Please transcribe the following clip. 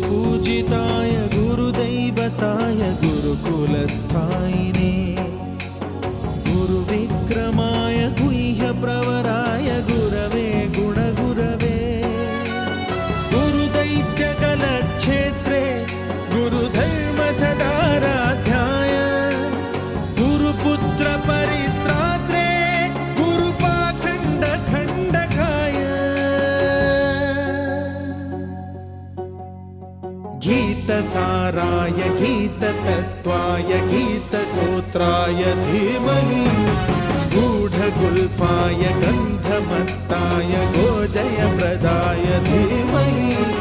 गुरुपूजिताय गुरुदैवताय गुरुकुलस्थायिने गुरुविक्रमाय गुह्यप्रवराय गुरवे गुणगुरवे गुरुदैत्यकलक्षेत्रे गुरुधर्मसदाराध्याय गुरुपुत्रपरित्रात्रे गुरुपाखण्डखण्डकाय गीतसाराय गीततत्त्वाय गीतगोत्राय धीमहि गूढगुल्फाय गन्धमत्ताय गोजयप्रदाय धीमहि